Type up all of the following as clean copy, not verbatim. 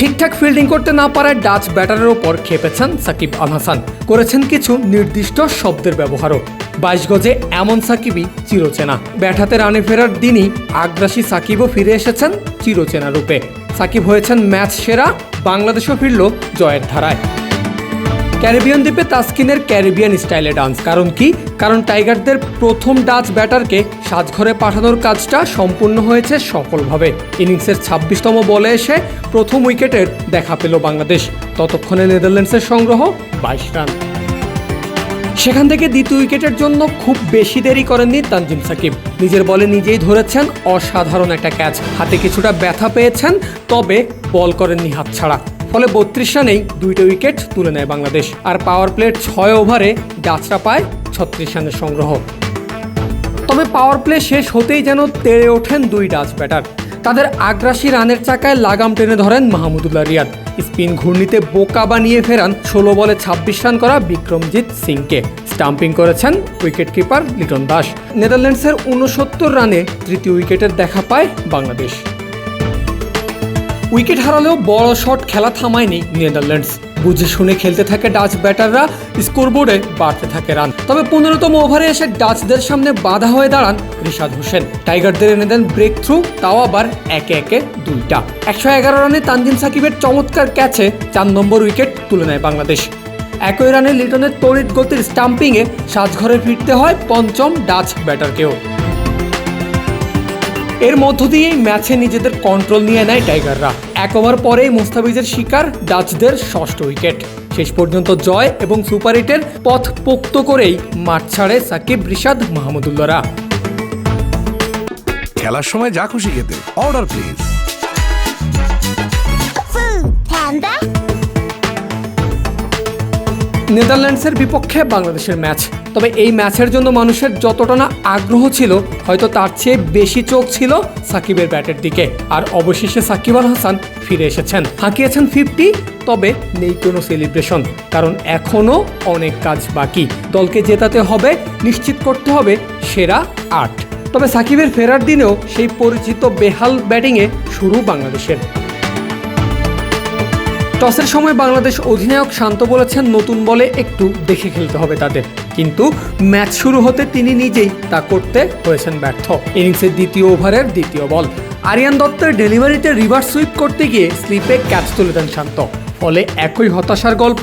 ঠিকঠাক ফিল্ডিং করতে না পারায় ডাচ ব্যাটারের ওপর খেপেছেন সাকিব আল হাসান, করেছেন কিছু নির্দিষ্ট শব্দের ব্যবহারও। 22 গজে এমন সাকিবই চিরচেনা। ব্যাট হাতে রানে ফেরার দিনই আগ্রাসী সাকিবও ফিরে এসেছেন চিরচেনা রূপে। সাকিব হয়েছেন ম্যাচ সেরা, বাংলাদেশও ফিরল জয়ের ধারায়। ক্যারিবিয়ান দ্বীপে তাসকিনের ক্যারিবিয়ান স্টাইলে ডান্স। কারণ কি? কারণ টাইগারদের প্রথম ডাচ ব্যাটারকে সাজঘরে পাঠানোর কাজটা সম্পূর্ণ হয়েছে সফলভাবে। ইনিংসের 26তম বলে এসে প্রথম উইকেটের দেখা পেল বাংলাদেশ। ততক্ষণে নেদারল্যান্ডসের সংগ্রহ 22 রান। সেখান থেকে দ্বিতীয় উইকেটের জন্য খুব বেশি দেরি করেননি তানজিম সাকিব। নিজের বলে নিজেই ধরেছেন অসাধারণ একটা ক্যাচ। হাতে কিছুটা ব্যথা পেয়েছেন, তবে বল করেননি হাতছাড়া। ফলে 32 রানেই 2টা উইকেট তুলে নেয় বাংলাদেশ। আর পাওয়ার প্লের 6 ওভারে ডাচরা পায় 36 রানের সংগ্রহ। তবে পাওয়ার প্লে শেষ হতেই যেন তেড়ে ওঠেন 2 ডাচ ব্যাটার। তাদের আগ্রাসী রানের চাকায় লাগাম টেনে ধরেন মাহমুদুল্লাহ রিয়াদ। স্পিন ঘূর্ণিতে বোকা বানিয়ে ফেরান 16 বলে 26 রান করা বিক্রমজিৎ সিংকে। স্টাম্পিং করেছেন উইকেট কিপার লিটন দাস। নেদারল্যান্ডসের 69 রানে তৃতীয় উইকেটের দেখা পায় বাংলাদেশ। উইকেট হারালেও বড় শট খেলা থামায়নি নেদারল্যান্ডস। বুঝে শুনে খেলতে থাকে ডাচ ব্যাটাররা, স্কোরবোর্ডে বাড়তে থাকে রান। তবে 15তম ওভারে এসে ডাচদের সামনে বাধা হয়ে দাঁড়ান রিশাদ হোসেন। টাইগারদের এনে দেন ব্রেক থ্রু, তাও আবার একে একে 2টা। 111 রানে তানজিম সাকিবের চমৎকার ক্যাচে 4 নম্বর উইকেট তুলে নেয় বাংলাদেশ। একই রানে লিটনের তড়িৎ গতির স্টাম্পিংয়ে সাজঘরে ফিরতে হয় পঞ্চম ডাচ ব্যাটারকেও। এর মধ্য দিয়েই ম্যাচে নিজেদের কন্ট্রোল নিয়ে নেয় টাইগাররা। 1 ওভার পরেই মুস্তাফিজের শিকার ডাচদের 6ষ্ঠ উইকেট। শেষ পর্যন্ত জয় এবং সুপার হিটের পথ পোক্ত করেই মাঠ ছাড়ে সাকিব, রিশাদ, মাহমুদুল্লাহরা। খেলার সময় যা খুশি খেতে অর্ডার প্লিজ। নেদারল্যান্ডসের বিপক্ষে বাংলাদেশের ম্যাচ। তবে এই ম্যাচের জন্য মানুষের যতটা না আগ্রহ ছিল, হয়তো তার চেয়ে বেশি চোখ ছিল সাকিবের ব্যাটের দিকে। আর অবশেষে সাকিব আল হাসান ফিরে এসেছেন, হাঁকিয়েছেন 50, তবে নেই কোনো সেলিব্রেশন। কারণ এখনও অনেক কাজ বাকি। দলকে জেতাতে হবে, নিশ্চিত করতে হবে সেরা 8। তবে সাকিবের ফেরার দিনেও সেই পরিচিত বেহাল ব্যাটিংয়ে শুরু বাংলাদেশের। টসের সময় বাংলাদেশ অধিনায়ক শান্ত বলেছেন নতুন বলে একটু দেখে খেলতে হবে তাদের। কিন্তু ম্যাচ শুরু হতে তিনি নিজেই তা করতে হয়েছেন ব্যর্থ। ইনিংসের দ্বিতীয় ওভারের দ্বিতীয় বল আরিয়ান দত্তের ডেলিভারিতে রিভার্স সুইপ করতে গিয়ে স্লিপে ক্যাচ তুলে দেন শান্ত। ফলে একই হতাশার গল্প।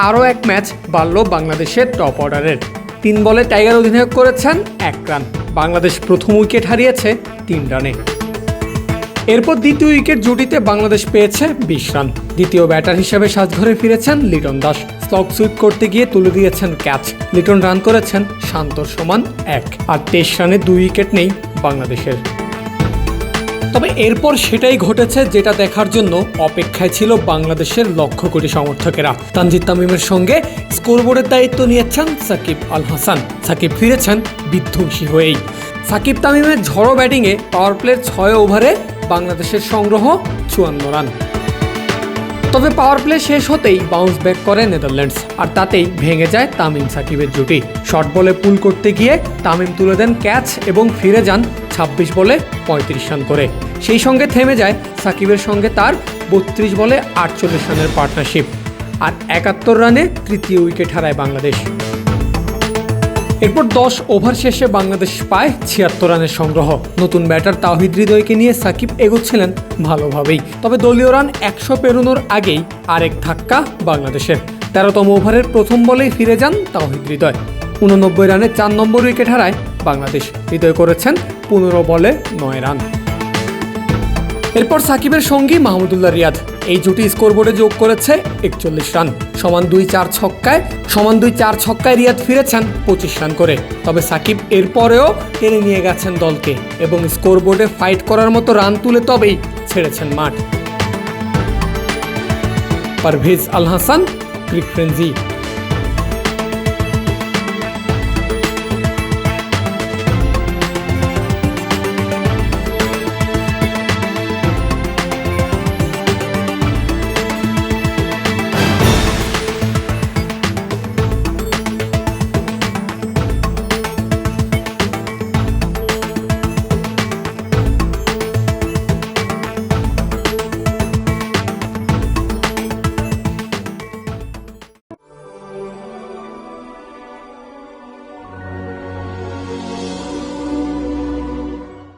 আরও এক ম্যাচ বাড়ল বাংলাদেশের টপ অর্ডারের। 3 বলে টাইগার অধিনায়ক করেছেন 1 রান। বাংলাদেশ প্রথম উইকেট হারিয়েছে 3 রানে। এরপর দ্বিতীয় উইকেট জুটিতে বাংলাদেশ পেয়েছে 20 রান। দ্বিতীয় ব্যাটার হিসেবে সাজঘরে ফিরেছেন লিটন দাস। স্লগ সুইপ করতে গিয়ে তুলে দিয়েছেন ক্যাচ। লিটন রান করেছেন শান্তর সমান 1। আর 23 রানে 2 উইকেট নেই বাংলাদেশের। তবে এরপর সেটাই ঘটেছে যেটা দেখার জন্য অপেক্ষায় ছিল বাংলাদেশের লক্ষ কোটি সমর্থকেরা। তানজিদ তামিমের সঙ্গে স্কোরবোর্ডের দায়িত্ব নিয়েছেন সাকিব আল হাসান। সাকিব ফিরেছেন বিধ্বংসী হয়েই। সাকিব তামিমের ঝড়ো ব্যাটিংয়ে পাওয়ার প্লের 6 ওভারে বাংলাদেশের সংগ্রহ 54 রান। তবে পাওয়ার প্লে শেষ হতেই বাউন্স ব্যাক করে নেদারল্যান্ডস। আর তাতেই ভেঙে যায় তামিম সাকিবের জুটি। শর্ট বলে পুল করতে গিয়ে তামিম তুলে দেন ক্যাচ এবং ফিরে যান 26 বলে 35 রান করে। সেই সঙ্গে থেমে যায় সাকিবের সঙ্গে তার 32 বলে 48 রানের পার্টনারশিপ। আর 71 রানে তৃতীয় উইকেট হারায় বাংলাদেশ। এরপর 10 ওভার শেষে বাংলাদেশ পায় 76 রানের সংগ্রহ। নতুন ব্যাটার তাওহিদ হৃদয়কে নিয়ে সাকিব এগোচ্ছিলেন ভালোভাবেই। তবে দলীয় রান 100 পেরোনোর আগেই আরেক ধাক্কা বাংলাদেশের। 13তম ওভারের প্রথম বলেই ফিরে যান তাওহিদ হৃদয়। 89 রানে 4 নম্বর উইকেট হারায় বাংলাদেশ। হৃদয় করেছেন 15 বলে 9 রান। এরপর সাকিবের সঙ্গী মাহমুদুল্লাহ রিয়াদ। এই জুটি স্কোরবোর্ডে যোগ করেছে 41 রান। সমান 2-4 ছক্কায় রিয়াদ ফিরেছেন 25 রান করে। তবে সাকিব এরপরেও টেনে নিয়ে গেছেন দলকে এবং স্কোরবোর্ডে ফাইট করার মতো রান তুলে তবেই ছেড়েছেন মাঠ। পারভেজ আল হাসান, ক্রিক ফ্রেন্জি।